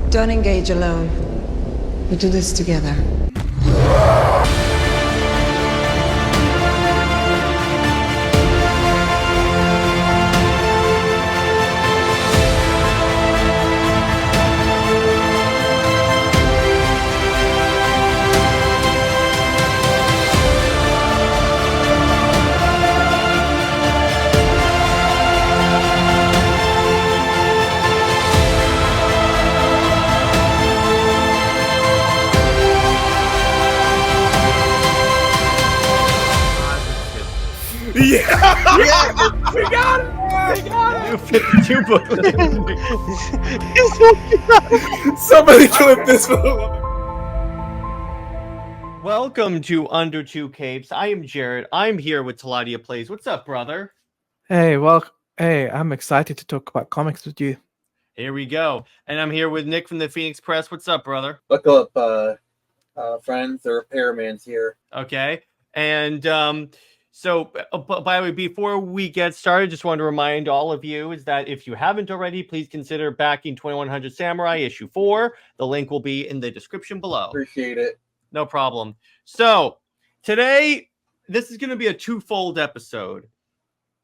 Don't engage alone. We do this together. Yeah! Yeah! We got it! We got New 52 booklet. it! Somebody clip this one. Welcome to Under Two Capes. I am Jared. I'm here with Taladia Plays. What's up, brother? Hey, I'm excited to talk about comics with you. Here we go. And I'm here with Nick from the Phoenix Press. What's up, brother? Buckle up, friends. The repairman's here. Okay. And by the way, before we get started, just wanted to remind all of you is that if you haven't already, please consider backing 2100 Samurai issue 4. The link will be in the description below. Appreciate it. No problem. So today, this is going to be a twofold episode.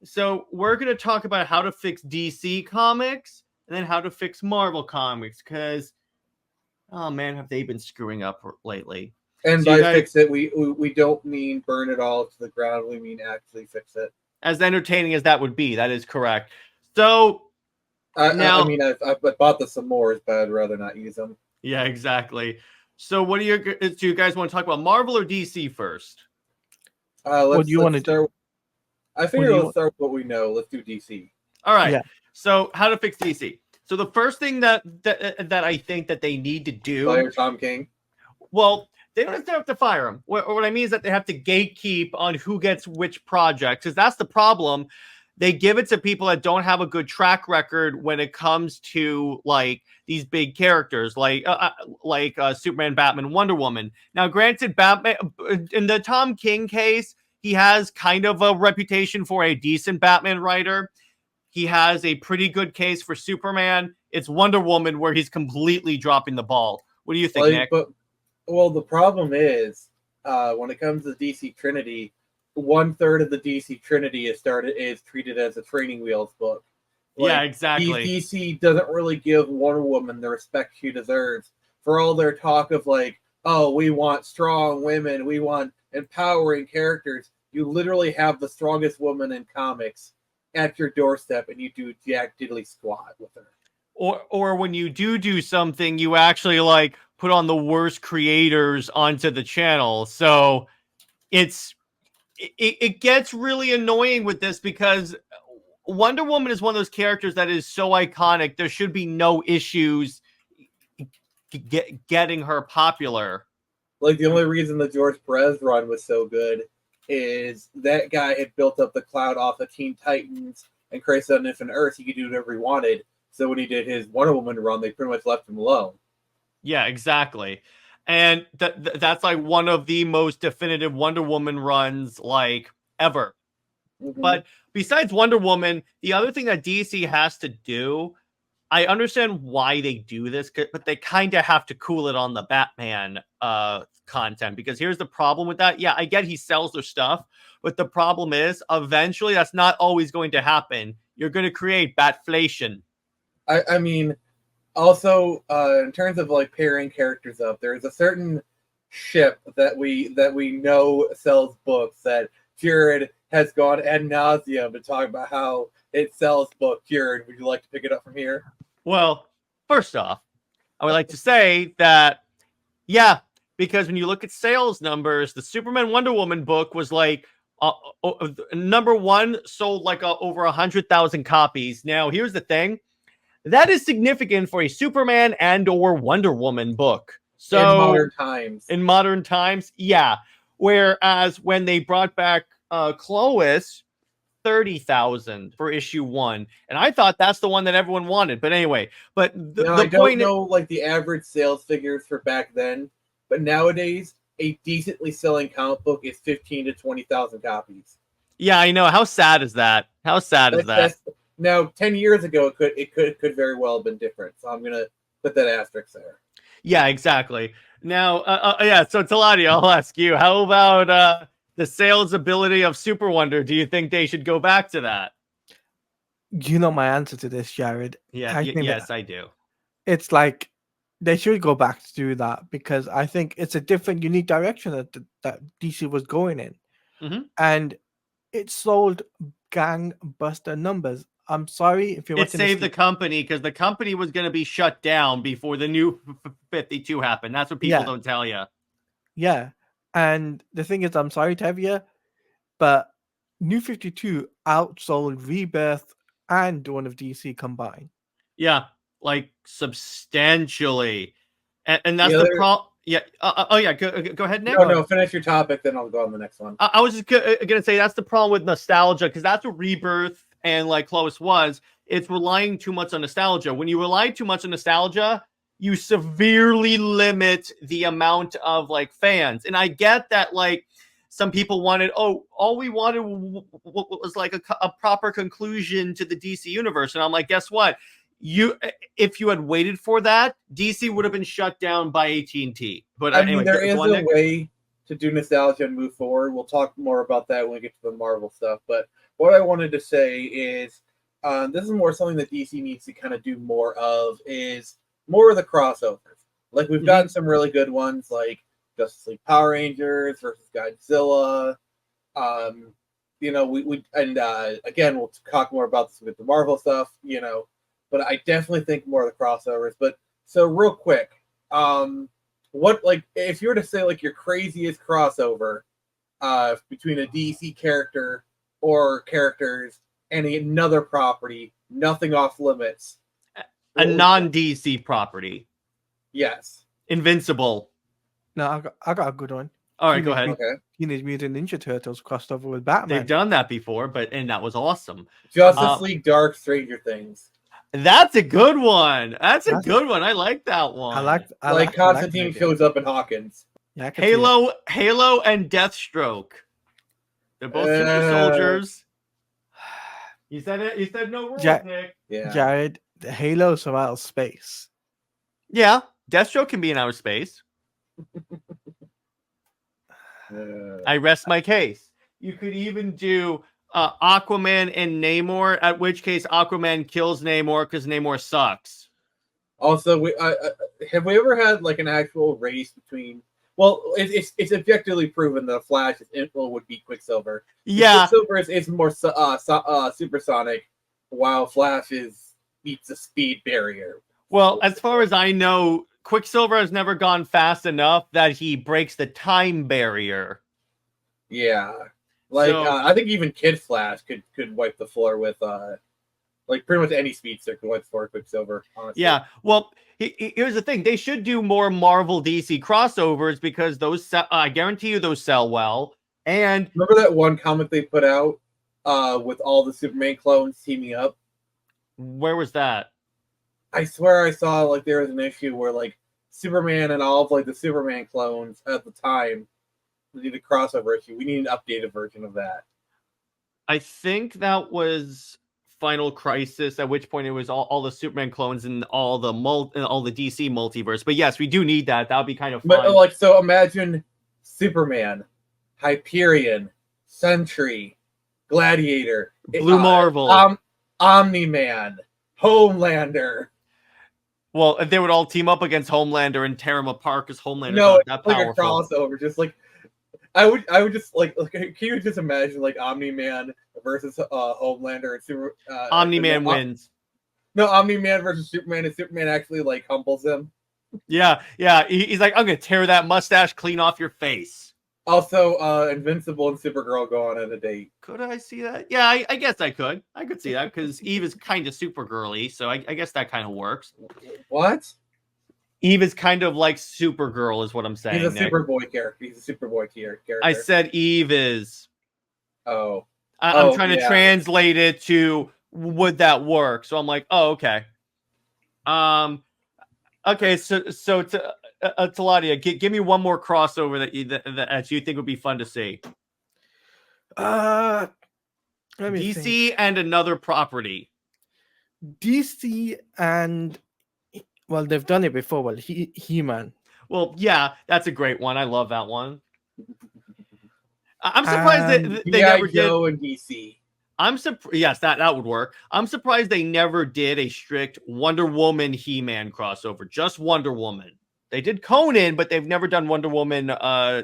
So we're going to talk about how to fix DC comics and then how to fix Marvel comics because, oh man, have they been screwing up lately. And So by fix it, we don't mean burn it all to the ground. We mean actually fix it. As entertaining as that would be, that is correct. So I mean, I bought the some more, but I'd rather not use them. yeah, exactly. So do you guys want to talk about Marvel or DC first? What do you want to do? I figure let's start with what we know. Let's do DC. All right. Yeah. So how to fix DC. So the first thing that I think that they need to do. Fire Tom King. Well, they don't have to fire him. What I mean is that they have to gatekeep on who gets which project, because that's the problem. They give it to people that don't have a good track record when it comes to like these big characters, like Superman, Batman, Wonder Woman. Now, granted, Batman in the Tom King case, he has kind of a reputation for a decent Batman writer. He has a pretty good case for Superman. It's Wonder Woman where he's completely dropping the ball. What do you think, Nick? Well, the problem is when it comes to DC Trinity, 1/3 of the DC Trinity is treated as a training wheels book. Yeah, exactly. DC doesn't really give Wonder Woman the respect she deserves for all their talk of like, oh, we want strong women, we want empowering characters. You literally have the strongest woman in comics at your doorstep, and you do jack diddly squat with her. Or when you do something, you actually like put on the worst creators onto the channel. So it gets really annoying with this because Wonder Woman is one of those characters that is so iconic. There should be no issues getting her popular. Like the only reason the George Perez run was so good is that guy had built up the cloud off of Teen Titans and Crisis on Infinite Earths. He could do whatever he wanted. So when he did his Wonder Woman run, they pretty much left him alone. Yeah, exactly. And that's like one of the most definitive Wonder Woman runs like ever. Mm-hmm. But besides Wonder Woman, the other thing that DC has to do, I understand why they do this, but they kind of have to cool it on the Batman content, because here's the problem with that. Yeah, I get he sells their stuff, but the problem is eventually that's not always going to happen. You're going to create Batflation. I mean, also in terms of like pairing characters up, there's a certain ship that we know sells books that Jared has gone ad nauseum to talk about how it sells books. Jared, would you like to pick it up from here? Well, first off, I would like to say that, yeah, because when you look at sales numbers, the Superman Wonder Woman book was like number one, sold like over 100,000 copies. Now, here's the thing. That is significant for a Superman and or Wonder Woman book. So in modern times, yeah. Whereas when they brought back Clois, 30,000 for issue 1, and I thought that's the one that everyone wanted. But anyway, I don't know like the average sales figures for back then, but nowadays a decently selling comic book is 15 to 20,000 copies. Yeah, I know. How sad is that? How sad is that? Now, 10 years ago, it could very well have been different. So I'm gonna put that asterisk there. Yeah, exactly. Now, yeah. So Talati, I'll ask you. How about the sales ability of Super Wonder? Do you think they should go back to that? You know my answer to this, Jared. Yeah. I think Yes, I do. it's like they should go back to do that because I think it's a different, unique direction that DC was going in, Mhm. and it sold gangbuster numbers. I'm sorry if you're It watching saved the this. company because the company was going to be shut down before the new 52 happened. That's what people Yeah. don't tell you. Yeah, and the thing is, I'm sorry, Tevia, but New 52 outsold Rebirth and Dawn of DC combined. Yeah, like substantially, and that's The the other- problem. Yeah. Oh yeah. Go ahead, Nick. No, finish your topic, then I'll go on the next one. I was just gonna say that's the problem with nostalgia because that's what Rebirth and like Close was. It's relying too much on nostalgia. When you rely too much on nostalgia, you severely limit the amount of like fans. And I get that like some people wanted, all we wanted was like a proper conclusion to the DC universe. And I'm like, guess what? If you had waited for that, DC would have been shut down by AT&T. But I anyway, mean, there is go on, a Nick. way to do nostalgia and move forward. We'll talk more about that when we get to the Marvel stuff. But what I wanted to say is this is more something that DC needs to kind of do more of, is more of the crossovers. Like, we've gotten some really good ones, like Justice League Power Rangers versus Godzilla. Again, we'll talk more about this with the Marvel stuff, but I definitely think more of the crossovers. But so real quick, what, like, if you were to say like your craziest crossover between a DC character or characters and another property, nothing off limits, A non-DC property. Yes. Invincible. No, I got a good one. All right, go ahead. Okay. Teenage Mutant Ninja Turtles crossed over with Batman. They've done that before, and that was awesome. Justice League Dark Stranger Things. That's a good one. That's a good one. I like that one. I like Like Constantine shows up in Hawkins. Yeah, I can see it. Halo and Deathstroke. They're both super soldiers. You said it. You said no rules, Nick. Yeah. Jared, the Halos from outer space. Yeah, Deathstroke can be in outer space. I rest my case. You could even do Aquaman and Namor, at which case Aquaman kills Namor because Namor sucks. Also, have we ever had like an actual race between? Well, it's objectively proven that Flash's info would beat Quicksilver. Yeah, Quicksilver is more supersonic, while Flash beats the speed barrier. Well, as far as I know, Quicksilver has never gone fast enough that he breaks the time barrier. Yeah, like I think even Kid Flash could wipe the floor with like pretty much any speedster could wipe the floor with Quicksilver. Honestly. Yeah, well, here's the thing: they should do more Marvel DC crossovers because those I guarantee you those sell well. And remember that one comic they put out with all the Superman clones teaming up? Where was that? I swear I saw like there was an issue where like Superman and all of like the Superman clones at the time need a crossover issue. We need an updated version of that. I think that was Final Crisis, at which point it was all the Superman clones and all the DC multiverse. But yes, we do need that. That would be kind of fun. But like, so imagine Superman, Hyperion, Sentry, Gladiator, Blue Marvel, Omni-Man, Homelander. Well, they would all team up against Homelander and tear him apart because Homelander's No, not that like powerful. a crossover. Just like I would just like can you just imagine like Omni-Man versus Homelander and Super Omni-Man wins. No, Omni-Man versus Superman, and Superman actually like humbles him. Yeah. He's like, I'm gonna tear that mustache clean off your face. Also, Invincible and Supergirl go on a date. Could I see that? Yeah, I guess I could. I could see that because Eve is kind of super girly, so I guess that kind of works. What? Eve is kind of like Supergirl, is what I'm saying. He's a Superboy character. He's a Superboy character. I said Eve is. Oh. I'm trying to translate it to would that work? So I'm like, oh, okay. Okay, so to Taladia, give me one more crossover that you think would be fun to see. Let me DC think. and another property. DC and Well, they've done it before. Well, He-Man. Well, yeah, that's a great one. I love that one. I'm surprised that they never did. Joe and DC. I'm surprised. Yes, that would work. I'm surprised they never did a strict Wonder Woman He-Man crossover. Just Wonder Woman. They did Conan, but they've never done Wonder Woman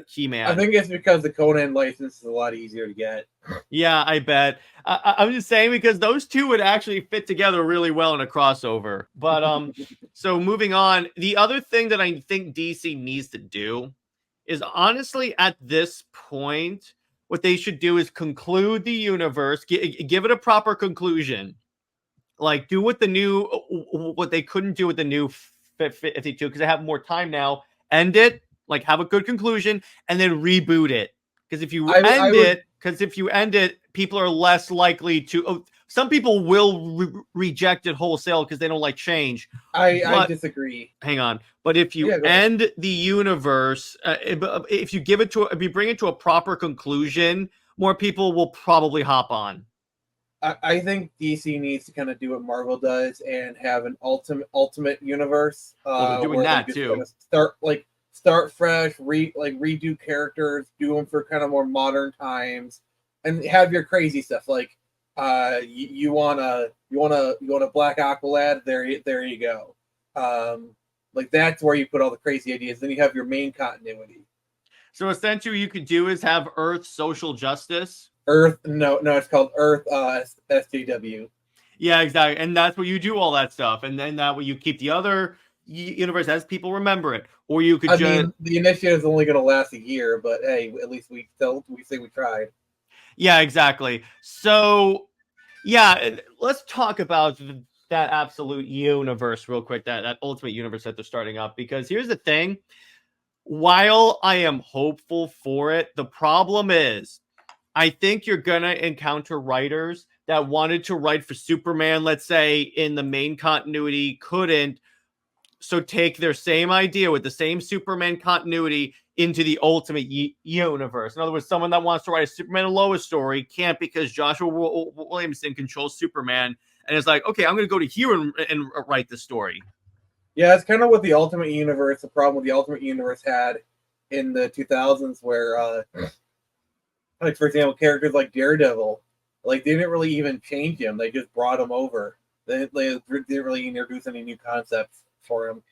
He-Man. I think it's because the Conan license is a lot easier to get. Yeah, I bet. I'm just saying because those two would actually fit together really well in a crossover. But so moving on, the other thing that I think DC needs to do is honestly at this point, what they should do is conclude the universe, give it a proper conclusion. Like do what they couldn't do with the new 52 because they have more time now. End it, like have a good conclusion, and then reboot it. Because if you end it, people are less likely to. Some people will reject it wholesale because they don't like change. I disagree. Hang on, but if you end the universe, if you bring it to a proper conclusion, more people will probably hop on. I think DC needs to kind of do what Marvel does and have an ultimate universe. Well, they're doing that too. Start fresh, redo characters, do them for kind of more modern times, and have your crazy stuff. Like, you want a Black Aqualad? There you go. Like that's where you put all the crazy ideas. Then you have your main continuity. So essentially, what you could do is have Earth social justice. Earth, no, it's called Earth SJW. Yeah, exactly, and that's where you do all that stuff, and then that way you keep the other universe as people remember it, or you could mean, the initiative is only going to last a year, but hey, at least we say we tried. Yeah, exactly. So, yeah, let's talk about that absolute universe real quick, that ultimate universe that they're starting up, because here's the thing. While I am hopeful for it, the problem is I think you're going to encounter writers that wanted to write for Superman, let's say, in the main continuity, couldn't. So take their same idea with the same Superman continuity into the ultimate universe. In other words, someone that wants to write a Superman and Lois story can't because Joshua Williamson controls Superman. And it's like, okay, I'm going to go to here and write the story. Yeah, it's kind of what the Ultimate Universe, the problem with the Ultimate Universe had in the 2000s where, like, for example, characters like Daredevil, like, they didn't really even change him. They just brought him over. They didn't really introduce any new concepts for him.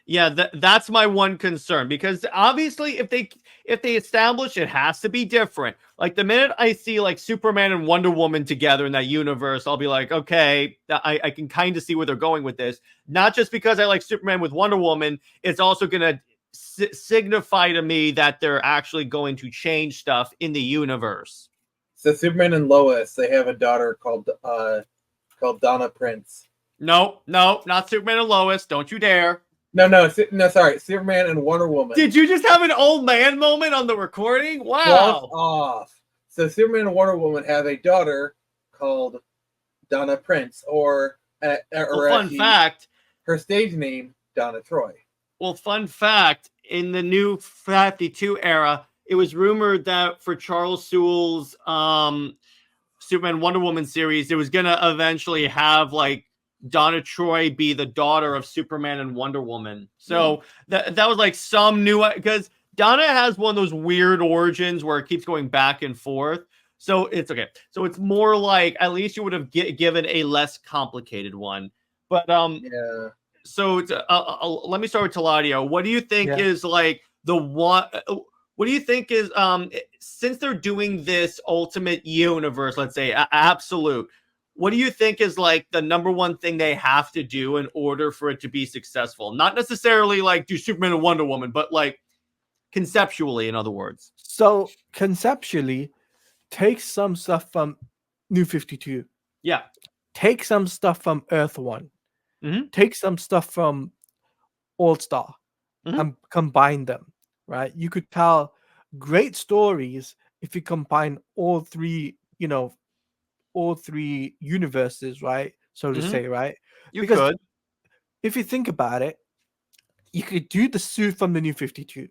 Yeah, that's my one concern, because obviously if they establish it has to be different. Like the minute I see like Superman and Wonder Woman together in that universe, I'll be like, okay, I can kind of see where they're going with this. Not just because I like Superman with Wonder Woman, it's also going to signify to me that they're actually going to change stuff in the universe. So Superman and Lois, they have a daughter called Donna Prince. No, not Superman and Lois. Don't you dare. No, sorry. Superman and Wonder Woman. Did you just have an old man moment on the recording? Wow. Off. So Superman and Wonder Woman have a daughter called Donna Prince, fun fact, her stage name, Donna Troy. Well, fun fact, in the new 52 era, it was rumored that for Charles Sewell's Superman Wonder Woman series, it was going to eventually have like Donna Troy be the daughter of Superman and Wonder Woman. So that was like some new, because Donna has one of those weird origins where it keeps going back and forth. So it's okay. So it's more like at least you would have given a less complicated one. But yeah. So let me start with Taladio. What do you think is like the one? What do you think is since they're doing this ultimate universe, let's say absolute? What do you think is like the number one thing they have to do in order for it to be successful? Not necessarily like do Superman and Wonder Woman, but like conceptually, in other words. So conceptually, take some stuff from New 52. Yeah. Take some stuff from Earth 1. Mm-hmm. Take some stuff from All-Star and combine them, right? You could tell great stories if you combine all three universes, right? So to say, right? Because could. If you think about it, you could do the suit from the New 52.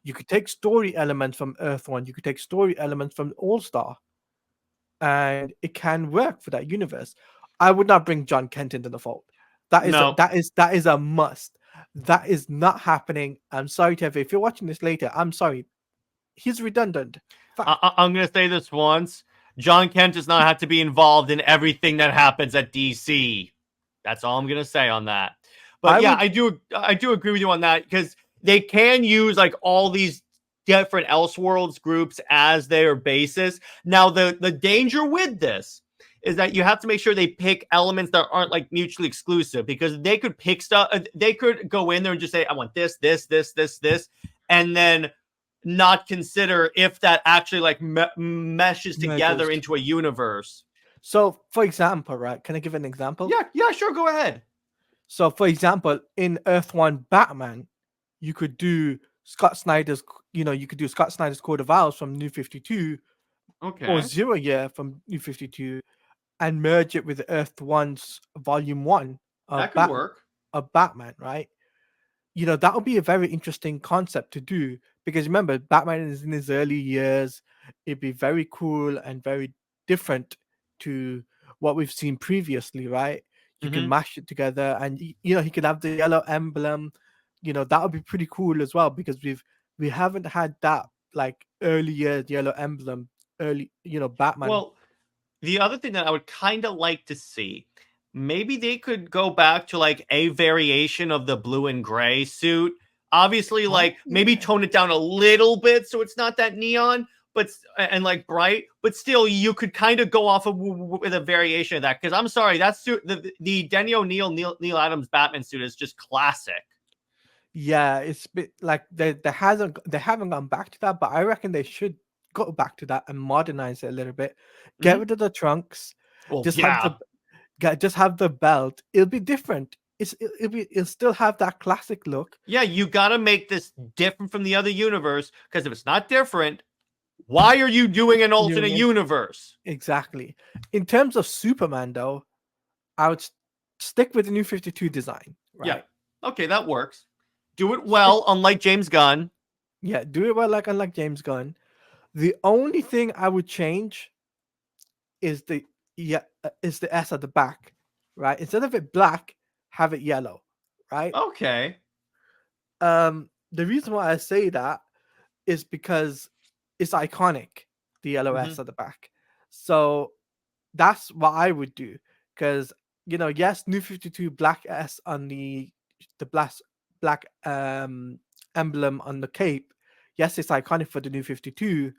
You could take story elements from Earth 1. You could take story elements from All-Star. And it can work for that universe. I would not bring John Kent into the fold. No. That is a must. That is not happening. I'm sorry, Tev. If you're watching this later, I'm sorry. He's redundant. I'm going to say this once. John Kent does not have to be involved in everything that happens at DC. That's all I'm going to say on that. But I do agree with you on that, because they can use like all these different Elseworlds groups as their basis. Now, the danger with this is that you have to make sure they pick elements that aren't like mutually exclusive, because they could pick stuff. They could go in there and just say, I want this, and then not consider if that actually like meshes together into a universe. So, for example, right? Can I give an example? Yeah, sure. Go ahead. So, for example, in Earth 1 Batman, you could do Scott Snyder's, Scott Snyder's Code of Owls from New 52, Okay. or Zero Year from New 52, and merge it with Earth 1's Volume 1 that could work. Of Batman, right? That would be a very interesting concept to do, because remember, Batman is in his early years. It'd be very cool and very different to what we've seen previously, right? You can mash it together, and he could have the yellow emblem. That would be pretty cool as well, because we haven't had that like early year yellow emblem, Batman. Well, the other thing that I would kind of like to see, maybe they could go back to like a variation of the blue and gray suit. Obviously, maybe tone it down a little bit so it's not that neon, and like bright, but still you could kind of go off of with a variation of that. Because I'm sorry, that suit, the Denny O'Neil, Neil Adams Batman suit is just classic. Yeah, it's bit like they haven't gone back to that, but I reckon they should go back to that and modernize it a little bit. Get rid of the trunks. Well, just have the belt. It'll be different. It'll still have that classic look. Yeah, you got to make this different from the other universe, because if it's not different, why are you doing an alternate universe? Exactly. In terms of Superman, though, I would stick with the New 52 design. Right? Yeah. Okay, that works. Do it well, unlike James Gunn. Yeah, do it well, unlike James Gunn. The only thing I would change is the S at the back, right? Instead of it black, have it yellow, right? Okay. The reason why I say that is because it's iconic, the yellow S at the back. So that's what I would do, because yes, New 52 black S on the black emblem on the cape. Yes, it's iconic for the New 52,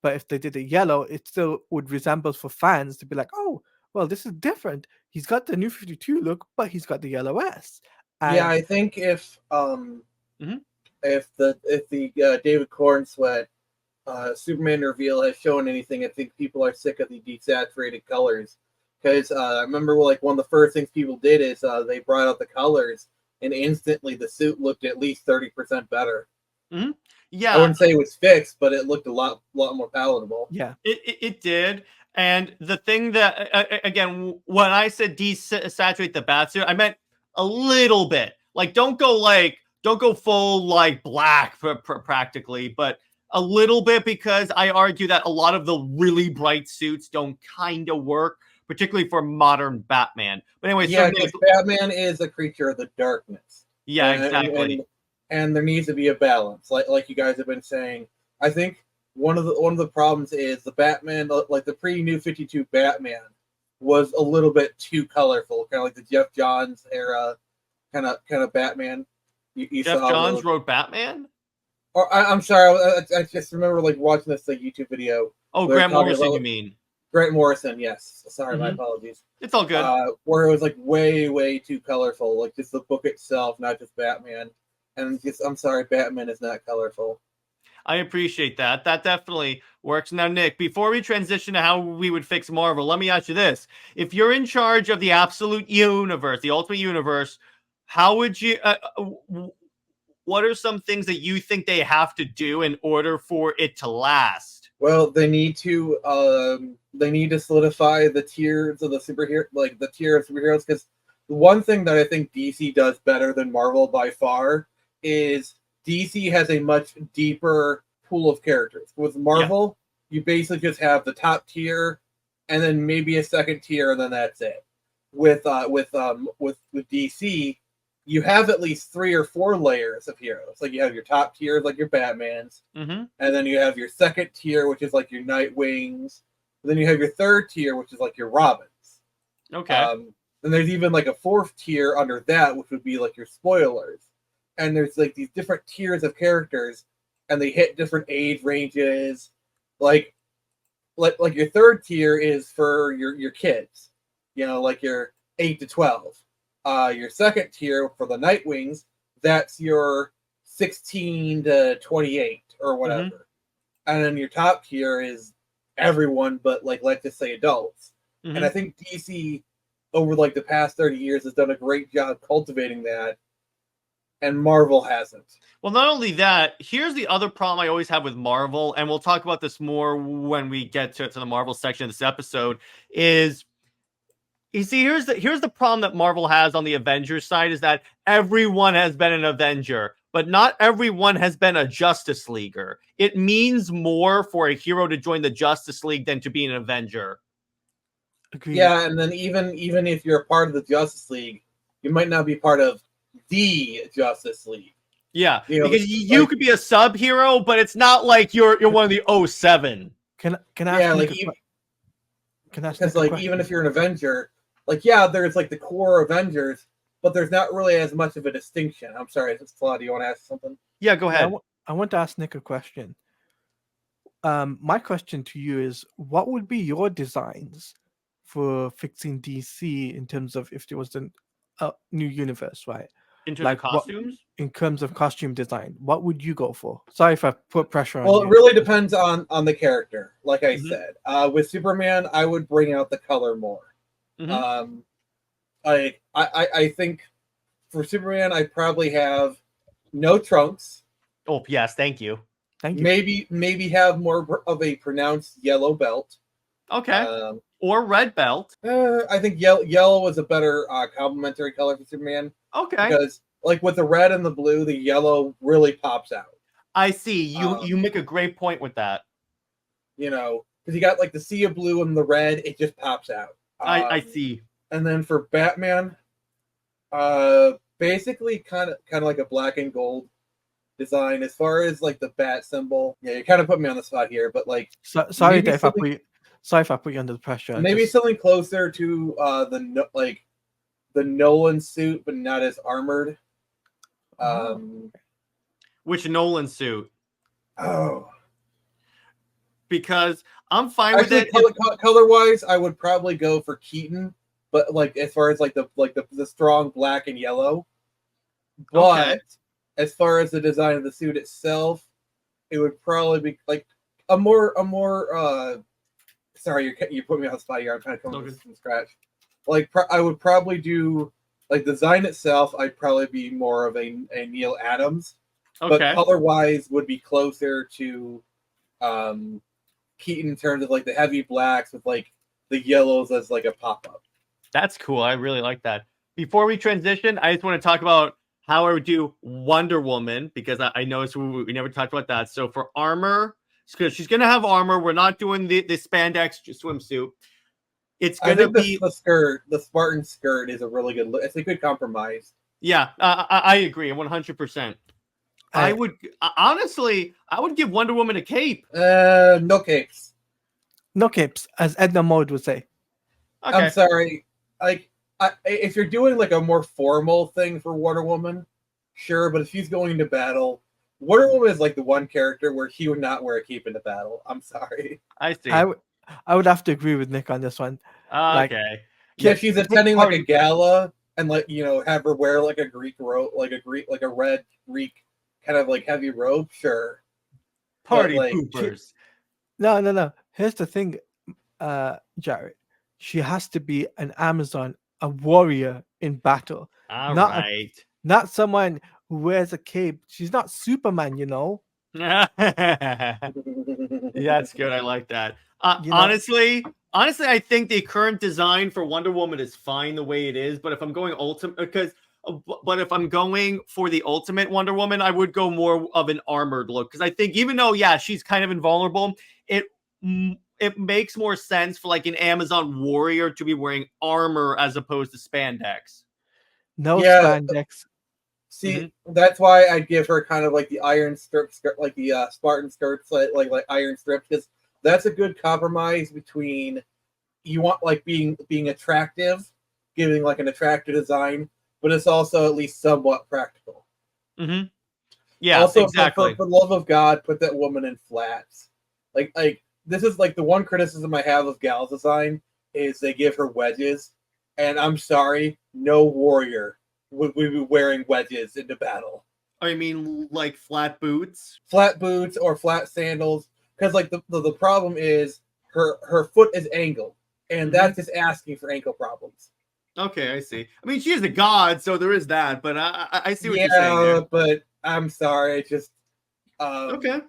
but if they did it yellow, it still would resemble for fans to be like, oh, well, this is different. He's got the New 52 look, but he's got the yellow S. And I think if the David Cornsweat Superman reveal has shown anything, I think people are sick of the desaturated colors. Because I remember, like, one of the first things people did is they brought out the colors, and instantly the suit looked at least 30% better. Yeah, I wouldn't say it was fixed, but it looked a lot more palatable. Yeah, it did. And the thing that again, when I said desaturate the bat suit, I meant a little bit. Like, don't go full like black practically, but a little bit, because I argue that a lot of the really bright suits don't kind of work, particularly for modern Batman. But anyway, because Batman is a creature of the darkness. Yeah, exactly. And there needs to be a balance, like you guys have been saying. I think one of the problems is the Batman, like the pre-New 52 Batman, was a little bit too colorful, kind of like the Jeff Johns era, kind of Batman. You Jeff Johns wrote Batman. Or I'm sorry, I just remember like watching this YouTube video. Oh, Grant Morrison, you mean? Grant Morrison, yes. Sorry, my apologies. It's all good. Where it was like way too colorful, like just the book itself, not just Batman. And I'm sorry, Batman is not colorful. I appreciate that. That definitely works. Now, Nick, before we transition to how we would fix Marvel, let me ask you this. If you're in charge of the absolute universe, the ultimate universe, how would you... what are some things that you think they have to do in order for it to last? Well, they need to solidify the tiers of the superhero, like the tier of superheroes. Because the one thing that I think DC does better than Marvel by far is DC has a much deeper pool of characters. With Marvel, you basically just have the top tier, and then maybe a second tier, and then that's it. with DC, you have at least 3 or 4 layers of heroes. Like you have your top tier, like your Batmans, Mm-hmm. and then you have your second tier, which is like your Nightwings. And then you have your third tier, which is like your Robins. Okay. Then there's even like a 4th tier under that, which would be like your spoilers. And there's like these different tiers of characters, and they hit different age ranges. Like your 3rd tier is for your kids, like your 8 to 12. Your 2nd tier for the Nightwings, that's your 16 to 28 or whatever. Mm-hmm. And then your top tier is everyone, but like let's just say adults. Mm-hmm. And I think DC over like the past 30 years has done a great job cultivating that, and Marvel hasn't. Well, not only that, here's the other problem I always have with Marvel, and we'll talk about this more when we get to the Marvel section of this episode, is you see, here's the problem that Marvel has on the Avengers side, is that everyone has been an Avenger, but not everyone has been a Justice Leaguer. It means more for a hero to join the Justice League than to be an Avenger. Agreed. Yeah, and then even if you're a part of the Justice League, you might not be part of the Justice League. Yeah, because you could be a sub hero, but it's not like you're one of the 07. Can I ask Nick because like even if you're an Avenger, like there's like the core Avengers, but there's not really as much of a distinction. I'm sorry, Claude, do you want to ask something? Yeah, go ahead. I want to ask Nick a question. My question to you is, what would be your designs for fixing DC in terms of if there was a new universe, right? In terms of costumes? In terms of costume design, what would you go for? Sorry if I put pressure on you. Well, it really depends on the character. Like I said, with Superman, I would bring out the color more. Mm-hmm. I think for Superman, I'd probably have no trunks. Oh yes, thank you. Maybe have more of a pronounced yellow belt. Okay. Or red belt. I think yellow was a better complementary color for Superman. Okay. Because like with the red and the blue, the yellow really pops out. I see. You make a great point with that. Because you got like the sea of blue and the red, it just pops out. I see. And then for Batman, basically kind of like a black and gold design. As far as like the bat symbol, you kind of put me on the spot here, but like sorry if I put you under the pressure. Maybe something closer to the Nolan suit, but not as armored. Which Nolan suit? Oh, because I'm fine with it. Color wise, I would probably go for Keaton, but like as far as like the strong black and yellow. But as far as the design of the suit itself, it would probably be like a more. Sorry, you put me on the spot here. I'm trying to come up from scratch. Like I would probably do like design itself. I'd probably be more of a Neil Adams, but color wise would be closer to Keaton in terms of like the heavy blacks with like the yellows as like a pop up. That's cool. I really like that. Before we transition, I just want to talk about how I would do Wonder Woman, because I noticed we never talked about that. So for armor, because she's gonna have armor, we're not doing the spandex swimsuit. It's gonna be the skirt. The Spartan skirt is a really good look. It's a good compromise. Yeah, I agree 100%. I would honestly, I would give Wonder Woman a cape. No capes. No capes, as Edna Mode would say. Okay. I'm sorry. Like, if you're doing like a more formal thing for Wonder Woman, sure. But if she's going into battle, Wonder Woman is like the one character where he would not wear a cape into battle. I'm sorry. I see. I would have to agree with Nick on this one. Okay. Yeah, she's attending like a gala and like have her wear like a Greek robe, like a red Greek kind of like heavy robe. Sure. Party poopers. No. Here's the thing, Jared. She has to be an Amazon, a warrior in battle. All right. Not someone who wears a cape. She's not Superman, Yeah, that's good. I like that. Honestly, I think the current design for Wonder Woman is fine the way it is. But if I'm going if I'm going for the ultimate Wonder Woman, I would go more of an armored look, because I think even though she's kind of invulnerable, it makes more sense for like an Amazon warrior to be wearing armor as opposed to spandex. No Yeah. spandex. See, that's why I'd give her kind of like the iron skirt, like the Spartan skirts, like iron strips, because that's a good compromise between you want like being attractive, giving like an attractive design, but it's also at least somewhat practical. Mm-hmm. Yeah, also, exactly. For the love of God, put that woman in flats. Like this is like the one criticism I have of Gal's design is they give her wedges, and I'm sorry, no warrior would we be wearing wedges into battle. I mean, like flat boots Or flat sandals, because like the problem is her foot is angled, and that's just asking for ankle problems. Okay, I see. I mean, she is a god, so there is that. But I see what you're saying there. Yeah, but I'm sorry, it just okay.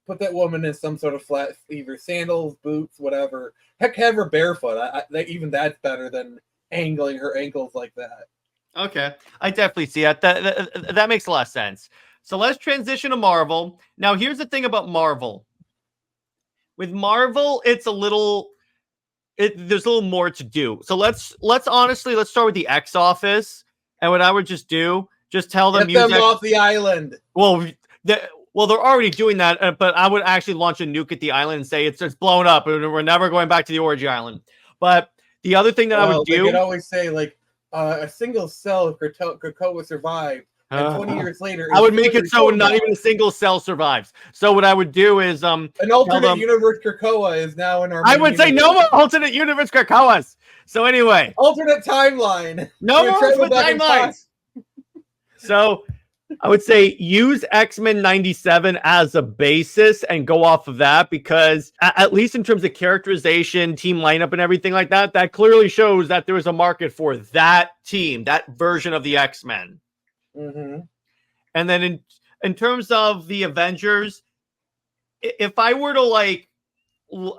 Put that woman in some sort of flat, either sandals, boots, whatever. Heck, have her barefoot. Even that's better than angling her ankles like that. Okay, I definitely see it. That makes a lot of sense. So let's transition to Marvel. Now, here's the thing about Marvel. With Marvel, it's a little. There's a little more to do. So let's start with the X Office. And what I would just do, just tell them get them off the island. Well, they're already doing that. But I would actually launch a nuke at the island and say it's blown up, and we're never going back to the Origin Island. But the other thing that I would do, they could always say like a single cell of Krakoa survived. And 20 years later, I would make it so not even a single cell survives. So what I would do is an alternate universe Krakoa is now in our. I would say no more alternate universe Krakoas. So anyway, alternate timeline. No more alternate timelines. So I would say use X-Men 97 as a basis and go off of that, because at least in terms of characterization, team lineup, and everything like that, that clearly shows that there is a market for that team, that version of the X-Men. Mm-hmm. And then in terms of the Avengers, if I were to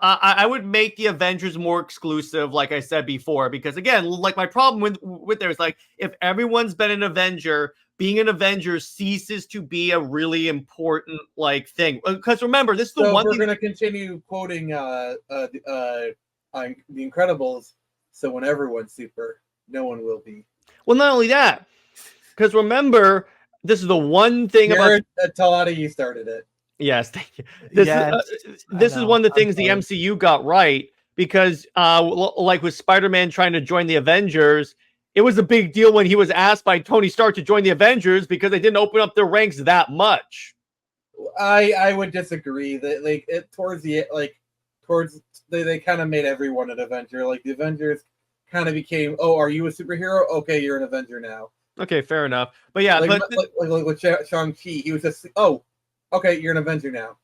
I would make the Avengers more exclusive, like I said before, because again, like my problem with there is like if everyone's been an Avenger, being an Avenger ceases to be a really important like thing. Because remember, this is the one. We're going to continue quoting The Incredibles. So when everyone's super, no one will be. Well, not only that. Because remember, this is the one thing about Talati, you started it. Yes, thank you. This is one of the things the MCU got right, because like with Spider-Man trying to join the Avengers, it was a big deal when he was asked by Tony Stark to join the Avengers because they didn't open up their ranks that much. I would disagree that they kind of made everyone an Avenger. Like the Avengers kind of became, oh, are you a superhero? Okay, you're an Avenger now. Okay, fair enough. But yeah, like with Shang-Chi, he was just, oh, okay, you're an Avenger now.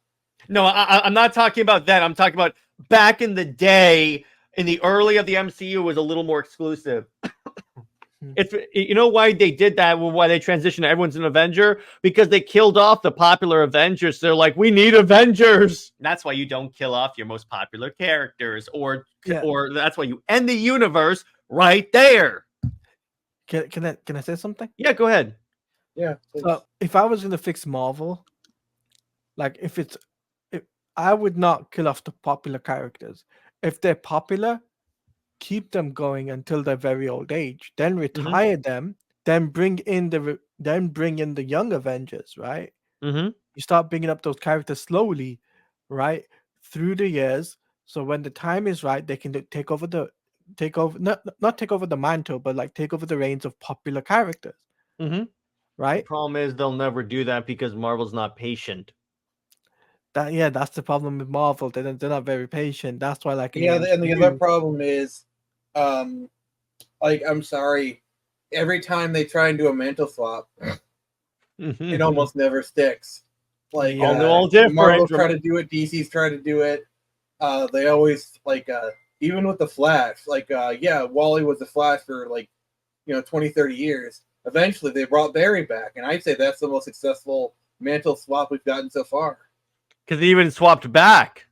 No, I'm not talking about that. I'm talking about back in the day, in the early of the MCU, it was a little more exclusive. It's, you know why they did that, why they transitioned to everyone's an Avenger? Because they killed off the popular Avengers. So they're like, we need Avengers. That's why you don't kill off your most popular characters, or that's why you end the universe right there. Can I say something? Yeah, go ahead. Yeah. So if I was going to fix Marvel, like if I would not kill off the popular characters. If they're popular, keep them going until their very old age. Then retire them. Then bring in the young Avengers. Right. Mm-hmm. You start bringing up those characters slowly, right, through the years. So when the time is right, they can not take over the mantle, but like take over the reins of popular characters. Mm-hmm. Right. The problem is they'll never do that because Marvel's not patient. That's the problem with Marvel. They're not very patient. That's why, like, and the other problem is, like, I'm sorry, every time they try and do a mantle swap, it almost never sticks. Like, all different. Marvel try to do it, DC's try to do it. They always even with the Flash, Wally was the Flash for 20, 30 years. Eventually, they brought Barry back, and I'd say that's the most successful mantle swap we've gotten so far. Because they even swapped back.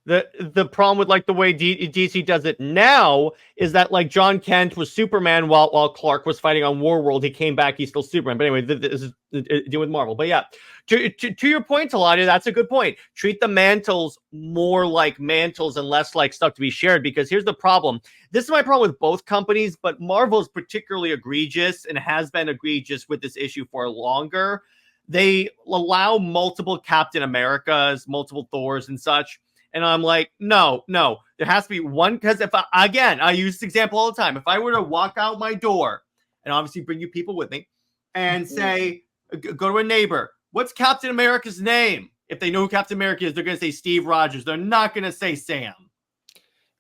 The problem with like the way DC does it now is that like John Kent was Superman while Clark was fighting on Warworld. He came back, he's still Superman. But anyway, this is dealing with Marvel. But yeah, to your point, Taladia, that's a good point. Treat the mantles more like mantles and less like stuff to be shared. Because here's the problem. This is my problem with both companies, but Marvel is particularly egregious and has been egregious with this issue for longer. They allow multiple Captain Americas, multiple Thors and such. And I'm like, no, there has to be one. Because if I use this example all the time. If I were to walk out my door and obviously bring you people with me and say, go to a neighbor, what's Captain America's name? If they know who Captain America is, they're going to say Steve Rogers. They're not going to say Sam.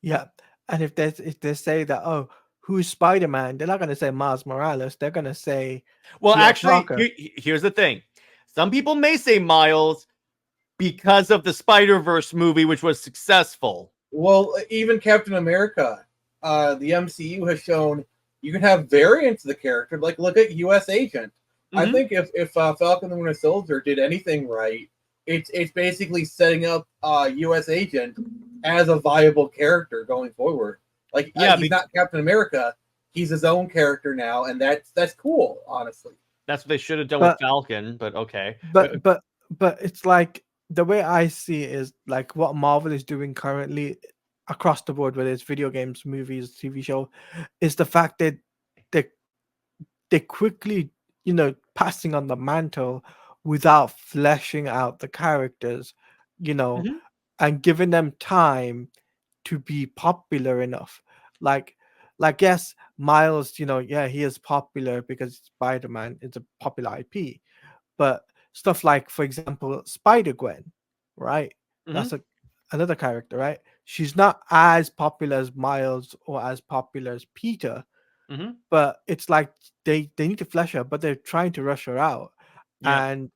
Yeah. And if they say that, oh, who's Spider-Man? They're not going to say Miles Morales. They're going to say, well, Peter actually, Parker. here's the thing. Some people may say Miles because of the Spider-Verse movie, which was successful. Well, even Captain America, the MCU has shown you can have variants of the character. Like, look at U.S. Agent. I think if Falcon and the Winter Soldier did anything right, it's basically setting up U.S. Agent as a viable character going forward. Like, he's not Captain America; he's his own character now, and that's cool. Honestly, that's what they should have done with Falcon. But okay, but it's like. The way I see it is like what Marvel is doing currently across the board, whether it's video games, movies, TV show, is the fact that they quickly, passing on the mantle without fleshing out the characters, and giving them time to be popular enough. Like yes, Miles, he is popular because Spider-Man is a popular IP, but stuff like, for example, Spider-Gwen, right? That's another character, right? She's not as popular as Miles or as popular as Peter, but it's like they need to flesh her, but they're trying to rush her out. Yeah.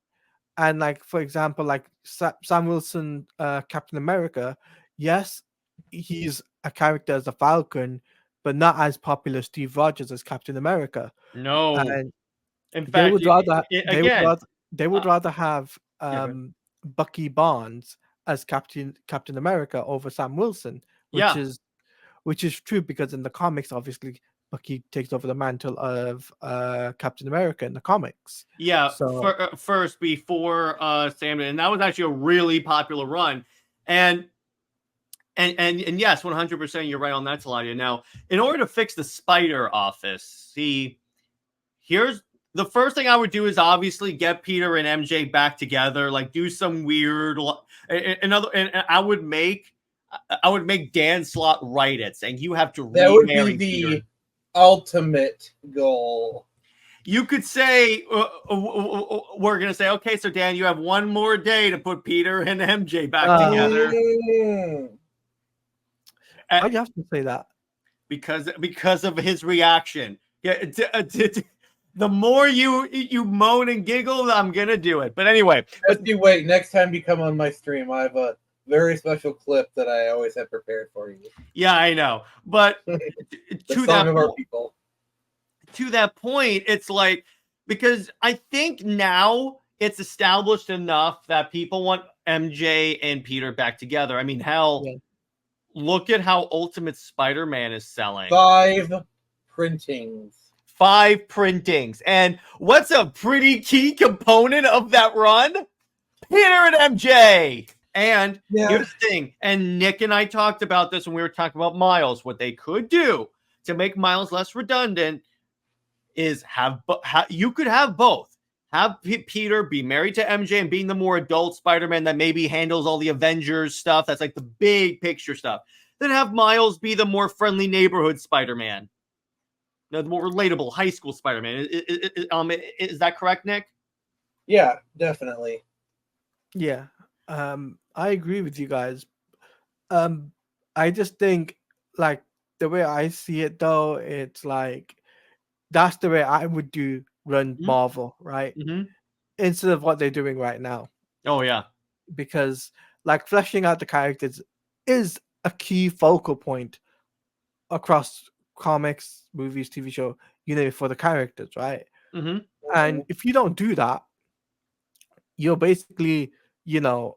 And like, for example, like Sam Wilson, Captain America, yes, he's a character as a Falcon, but not as popular as Steve Rogers as Captain America. No. And in fact, they would rather have Bucky Barnes as Captain America over Sam Wilson, which is true because in the comics, obviously, Bucky takes over the mantle of Captain America in the comics. Yeah, so first before Sam, and that was actually a really popular run, and yes, 100%, you're right on that, Taladia. Now, in order to fix the Spider Office, here's the first thing I would do is obviously get Peter and MJ back together, like do some weird, and I would make Dan Slott write it, saying you have to remarry that would be the Peter. Ultimate goal. You could say we're gonna say, okay, so Dan, you have one more day to put Peter and MJ back together. Why'd you have to say that? Because of his reaction. Yeah. The more you moan and giggle, I'm gonna do it. But anyway, wait. Next time you come on my stream, I have a very special clip that I always have prepared for you. Yeah, I know. But to that point, it's like, because I think now it's established enough that people want MJ and Peter back together. I mean, hell, look at how Ultimate Spider-Man is selling. 5 printings. 5 printings. And what's a pretty key component of that run? Peter and MJ. And here's the thing. And Nick and I talked about this when we were talking about Miles. What they could do to make Miles less redundant is you could have both. Have Peter be married to MJ and being the more adult Spider-Man that maybe handles all the Avengers stuff. That's like the big picture stuff. Then have Miles be the more friendly neighborhood Spider-Man. The more relatable high school Spider-Man. Is that correct, Nick? Yeah, definitely. Yeah, I agree with you guys. I just think, like, the way I see it, though, it's like that's the way I would run Marvel, right? Instead of what they're doing right now. Oh yeah, because like fleshing out the characters is a key focal point across comics, movies, TV show, for the characters, right? And if you don't do that, you're basically, you're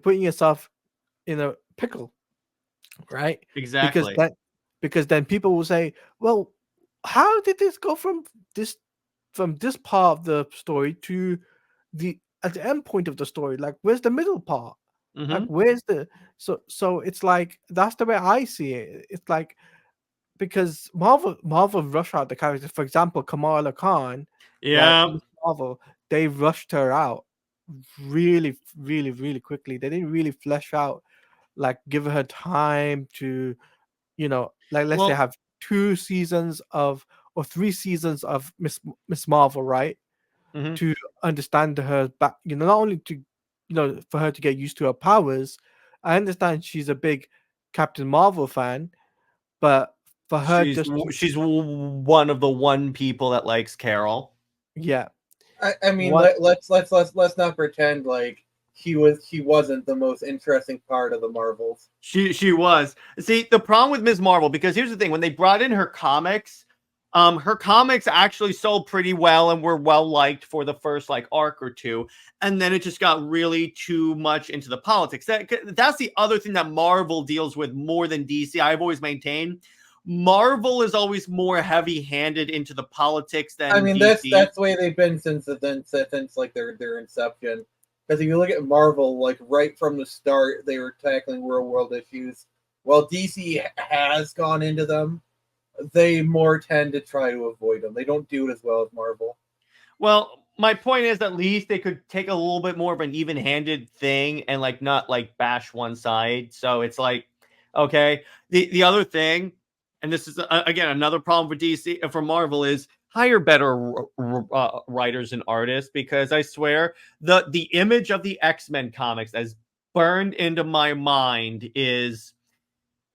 putting yourself in a pickle, right? Exactly. Because then people will say, well, how did this go this from this part of the story to the at the end point of the story? Like, where's the middle part? Like, Hmm. where's the so it's like that's the way I see it. It's like because Marvel rushed out the characters. For example, Kamala Khan, right? Yeah. Miss Marvel, they rushed her out really, really, really quickly. They didn't really flesh out, like give her time to, like let's say Well, have 2 seasons of or 3 seasons of Miss Marvel, right? mhm. To understand her back, not only to, for her to get used to her powers. I understand she's a big Captain Marvel fan, but for her she's just to, one of the one people that likes Carol. yeah, I mean, what let's not pretend like he wasn't the most interesting part of the Marvels. She was. See, the problem with Ms. Marvel, because here's the thing, when they brought in her comics actually sold pretty well and were well liked for the first like arc or two, and then it just got really too much into the politics. That's the other thing that Marvel deals with more than DC. I've always maintained Marvel is always more heavy-handed into the politics than I mean, DC. that's the way they've been since like their inception. Because if you look at Marvel, like right from the start, they were tackling real world issues. While DC has gone into them, they more tend to try to avoid them. They don't do it as well as Marvel. Well, my point is at least they could take a little bit more of an even-handed thing and like not like bash one side. So it's like, okay. The other thing, and this is again another problem for DC for Marvel is hire better writers and artists, because I swear the image of the X-Men comics as burned into my mind is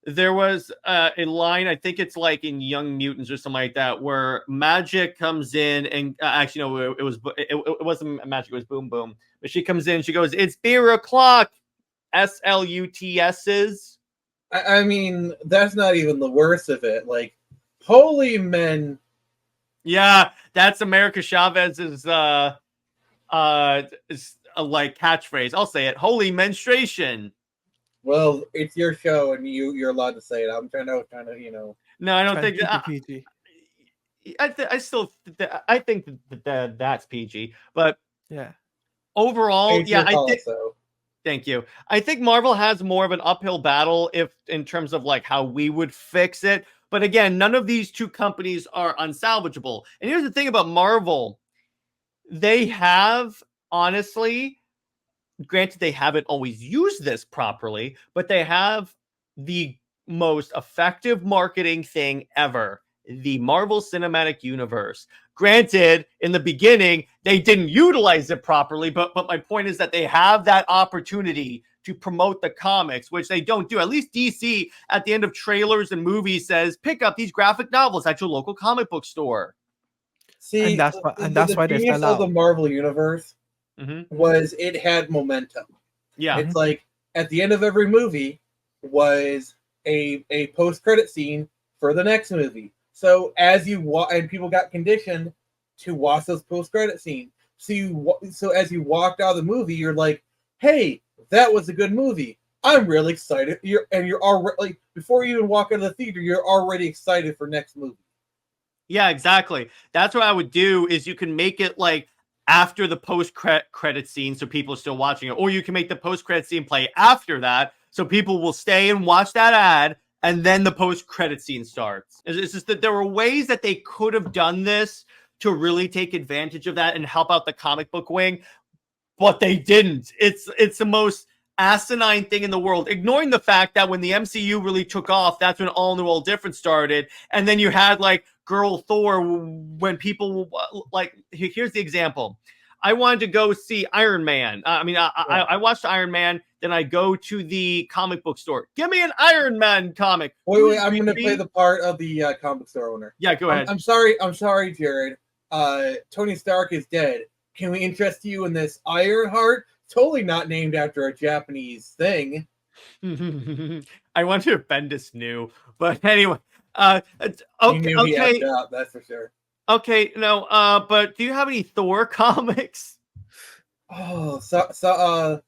there was a line, I think it's like in Young Mutants or something like that, where Magic comes in and actually no, it wasn't Magic, it was Boom Boom. But she comes in, she goes, "It's beer o'clock, SLUTS's." I mean, that's not even the worst of it. Like, holy men. Yeah, that's America Chavez's like catchphrase. I'll say it: "Holy menstruation." Well, it's your show, and you're allowed to say it. I'm trying to No, I don't trying to think. keep it PG. I still I think that's PG, but Yeah. overall, It's yeah, your I call, think. so. Thank you. I think Marvel has more of an uphill battle if in terms of like how we would fix it. But again, none of these two companies are unsalvageable. And here's the thing about Marvel. They have honestly, granted they haven't always used this properly, but they have the most effective marketing thing ever, the Marvel Cinematic Universe. Granted, in the beginning, they didn't utilize it properly, but my point is that they have that opportunity to promote the comics, which they don't do. At least DC, at the end of trailers and movies, says, pick up these graphic novels at your local comic book store. See, That's why they genius stand of the out. Marvel universe Mm-hmm. was it had momentum. Yeah. It's like at the end of every movie was a post credit scene for the next movie. So as you and people got conditioned to watch those post credit scenes. So as you walked out of the movie, you're like, "Hey, that was a good movie. I'm really excited." You're already like before you even walk out of the theater, you're already excited for next movie. Yeah, exactly. That's what I would do is you can make it like after the post-credit scene so people are still watching it, or you can make the post-credit scene play after that so people will stay and watch that ad and then the post-credit scene starts. It's just that there were ways that they could have done this to really take advantage of that and help out the comic book wing, but they didn't. It's the most asinine thing in the world, ignoring the fact that when the MCU really took off, that's when All New All Different started, and then you had like Girl Thor. When people like, here's the example. I wanted to go see Iron Man. I watched Iron Man. Then I go to the comic book store. Give me an Iron Man comic. Wait, I'm going to play the part of the comic store owner. Yeah, go ahead. I'm sorry, Jared. Tony Stark is dead. Can we interest you in this Ironheart? Totally not named after a Japanese thing. I wonder if Bendis knew, but anyway. He knew he effed up, that's for sure. Okay, no, but do you have any Thor comics? Oh, so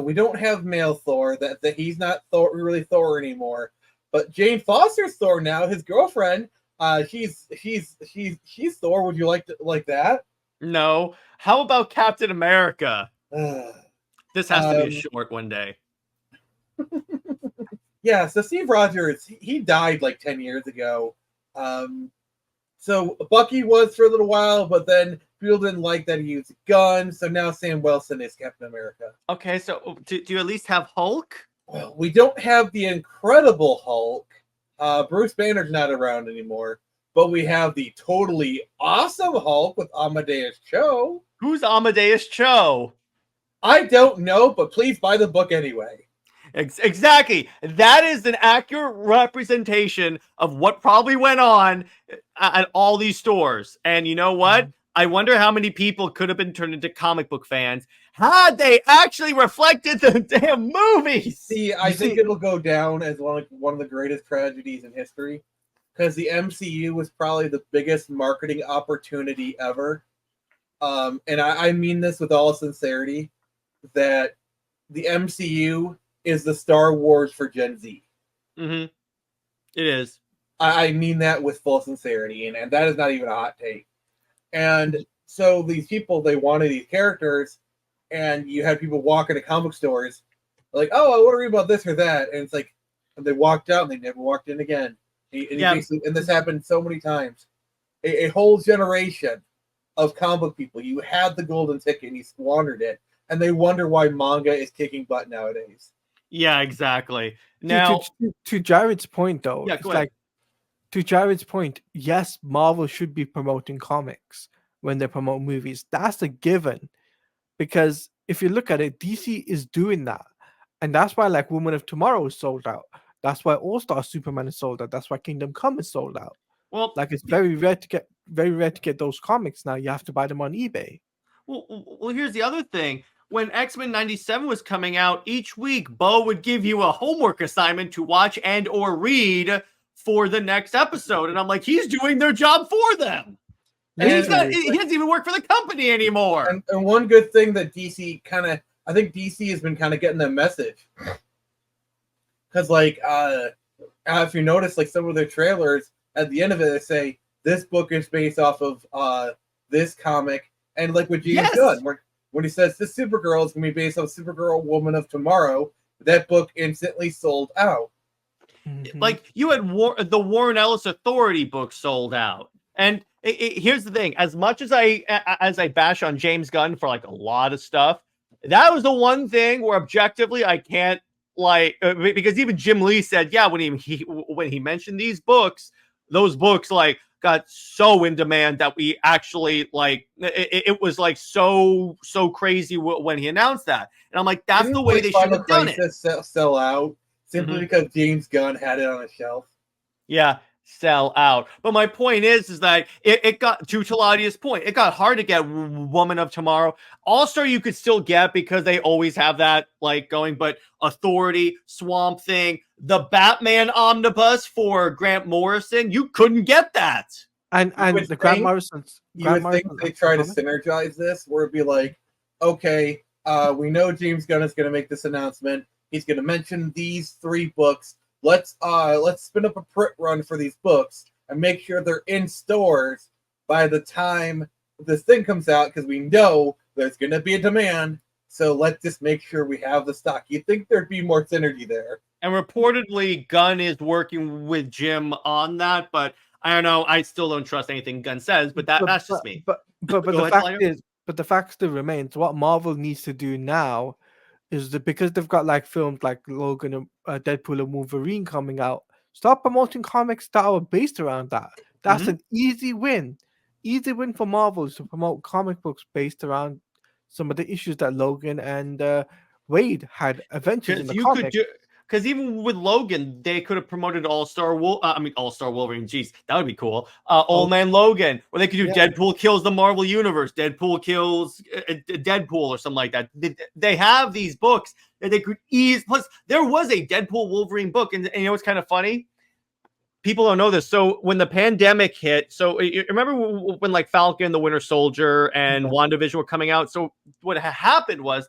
we don't have male Thor. That he's not Thor, really Thor anymore. But Jane Foster's Thor now. His girlfriend. She's Thor. Would you like that? No. How about Captain America? Uh, This has to be a short one day. Yeah, so Steve Rogers, he died like 10 years ago. So Bucky was for a little while, but then people didn't like that he used a gun, so now Sam Wilson is Captain America. Okay, so do you at least have Hulk? Well, we don't have the Incredible Hulk. Bruce Banner's not around anymore, but we have the totally awesome Hulk with Amadeus Cho. Who's Amadeus Cho? I don't know, but please buy the book anyway. Exactly. That is an accurate representation of what probably went on at all these stores. And you know what? I wonder how many people could have been turned into comic book fans had they actually reflected the damn movies. See, I think it'll go down as one of the greatest tragedies in history, because the MCU was probably the biggest marketing opportunity ever. And I mean this with all sincerity, that the MCU is the Star Wars for Gen Z. Mm-hmm. It is. I mean that with full sincerity, and that is not even a hot take. And so these people, they wanted these characters, and you had people walk into comic stores like, oh, I want to read about this or that. And it's like, and they walked out and they never walked in again. And this happened so many times. A whole generation of comic book people, you had the golden ticket and you squandered it. And they wonder why manga is kicking butt nowadays. Yeah, exactly. Now, to Jared's point, though, yeah, it's go ahead. like, to Jared's point, yes, Marvel should be promoting comics when they promote movies. That's a given. Because if you look at it, DC is doing that. And that's why, like, Woman of Tomorrow is sold out. That's why All-Star Superman is sold out. That's why Kingdom Come is sold out. well, Like, it's very rare to get those comics now. You have to buy them on eBay. well, here's the other thing. When X-Men 97 was coming out, each week, Bo would give you a homework assignment to watch and or read for the next episode. And I'm like, he's doing their job for them. And he doesn't even work for the company anymore. And one good thing that DC I think DC has been kind of getting the message. Because, like, if you notice, like, some of their trailers, at the end of it, they say, this book is based off of this comic. And, like, with James Gunn, when he says this Supergirl is going to be based on Supergirl Woman of Tomorrow, that book instantly sold out. Mm-hmm. Like, you had the Warren Ellis Authority book sold out. And here's the thing. As much as I bash on James Gunn for, like, a lot of stuff, that was the one thing where objectively I can't, like, because even Jim Lee said, yeah, when he mentioned these books, those books, like, got so in demand that we actually, like, it was like so crazy when he announced that. And I'm like, that's the way they should have done it. Sell out simply because James Gunn had it on a shelf. Yeah, sell out. But my point is that it got, to Taladia's point, it got hard to get Woman of Tomorrow. All-Star you could still get because they always have that, like, going, but Authority, Swamp Thing, the Batman omnibus for Grant Morrison, you couldn't get that. And the Grant Morrison's. You would think they try to synergize this, where it'd be like, okay, we know James Gunn is going to make this announcement. He's going to mention these 3 books. Let's spin up a print run for these books and make sure they're in stores by the time this thing comes out, because we know there's going to be a demand. So let's just make sure we have the stock. You'd think there'd be more synergy there. And reportedly, Gunn is working with Jim on that, but I don't know. I still don't trust anything Gunn says, but that's just me. But the fact still remains. What Marvel needs to do now is that, because they've got, like, films like Logan and Deadpool and Wolverine coming out, start promoting comics that are based around that. That's an easy win. Easy win for Marvel to promote comic books based around some of the issues that Logan and Wade had adventures in the comic. Because even with Logan, they could have promoted All-Star Wolverine. Jeez, that would be cool. Old Man Logan, where they could do Deadpool kills the Marvel Universe, Deadpool kills Deadpool or something like that. They have these books that they could ease. Plus, there was a Deadpool Wolverine book, and you know what's kind of funny? People don't know this. So when the pandemic hit, so you remember when, like, Falcon, the Winter Soldier, and WandaVision were coming out? So what happened was,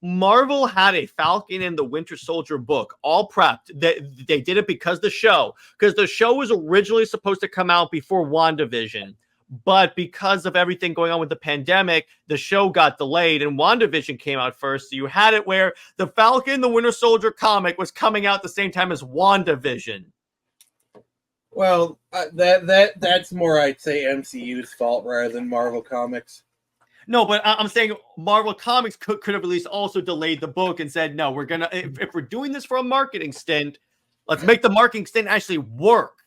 Marvel had a Falcon and the Winter Soldier book all prepped. They did it because the show was originally supposed to come out before WandaVision. But because of everything going on with the pandemic, the show got delayed and WandaVision came out first. So you had it where the Falcon, the Winter Soldier comic was coming out at the same time as WandaVision. Well, that's more, I'd say, MCU's fault rather than Marvel Comics. No, but I'm saying Marvel Comics could have at least also delayed the book and said, no, we're going to, if we're doing this for a marketing stint, let's make the marketing stint actually work.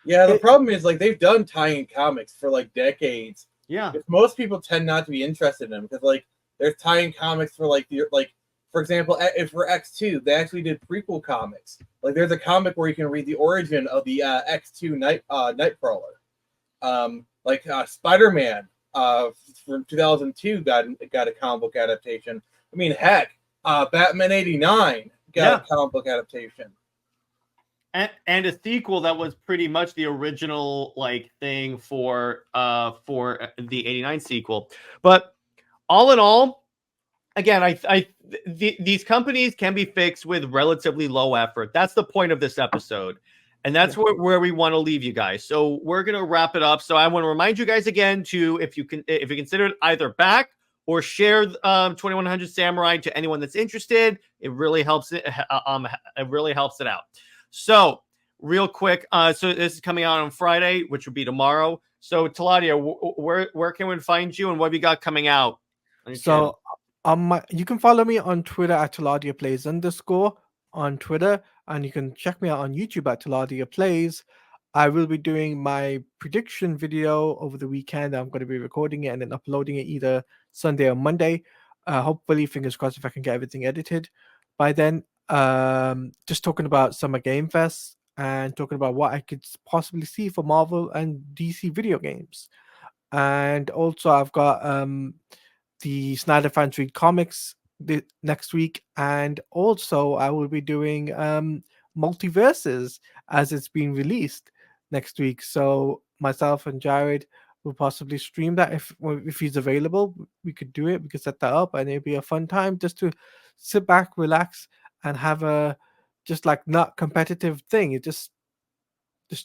Yeah, the problem is, like, they've done tie-in comics for, like, decades. Yeah. Most people tend not to be interested in them because, like, there's tie-in comics for, like, for example, if for X2, they actually did prequel comics. Like, there's a comic where you can read the origin of the X2 Nightcrawler. Spider-Man from 2002 got a comic book adaptation. I mean, heck, Batman 89 got a comic book adaptation. And a sequel that was pretty much the original thing for the 89 sequel. But all in all, again, these companies can be fixed with relatively low effort. That's the point of this episode. And that's where we want to leave you guys. So we're going to wrap it up. So I want to remind you guys again to, if you consider it either back or share 2100 Samurai to anyone that's interested, it really helps it. It really helps it out. So real quick, so this is coming out on Friday, which will be tomorrow. So Taladia, where can we find you and what have you got coming out? So you can follow me on Twitter at TaladiaPlays_ on Twitter, and you can check me out on YouTube at Taladia Plays. I will be doing my prediction video over the weekend. I'm going to be recording it and then uploading it either Sunday or Monday. Hopefully, fingers crossed, if I can get everything edited by then. Just talking about Summer Game Fest and talking about what I could possibly see for Marvel and DC video games. And also I've got the Snyder Fans Read Comics next week, and also I will be doing Multiverses as it's being released next week. So myself and Jared will possibly stream that if he's available. We could do it, we could set that up, and it'll be a fun time just to sit back, relax, and have a not competitive thing. It just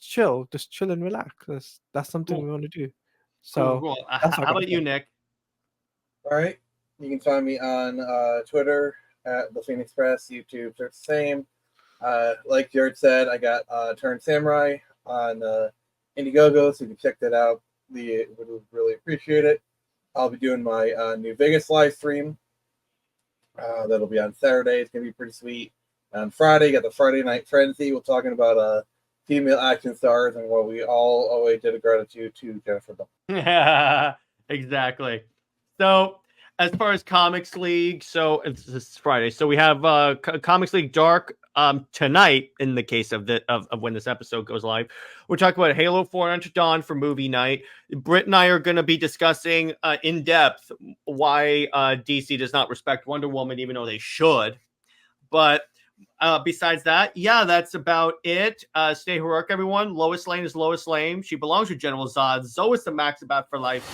chill and relax. That's something Cool. we want to do. So cool. How about you, Nick? All right, you can find me on Twitter at the Phoenix Press, YouTube, search the same. Like Jared said, I got Turn Samurai on Indiegogo, so you can check that out. We would really appreciate it. I'll be doing my New Vegas live stream. That'll be on Saturday. It's gonna be pretty sweet. On Friday, got the Friday Night Frenzy. We're talking about female action stars and what we all owe a debt of gratitude to Jennifer Bell. Exactly. So as far as Comics League, so it's Friday. So we have Comics League Dark tonight, in the case of when this episode goes live. We're talking about Halo 4 Until Dawn for movie night. Britt and I are going to be discussing in depth why DC does not respect Wonder Woman, even though they should. But besides that, yeah, that's about it. Stay heroic, everyone. Lois Lane is Lois Lane. She belongs with General Zod. Zoe is the Max about for life.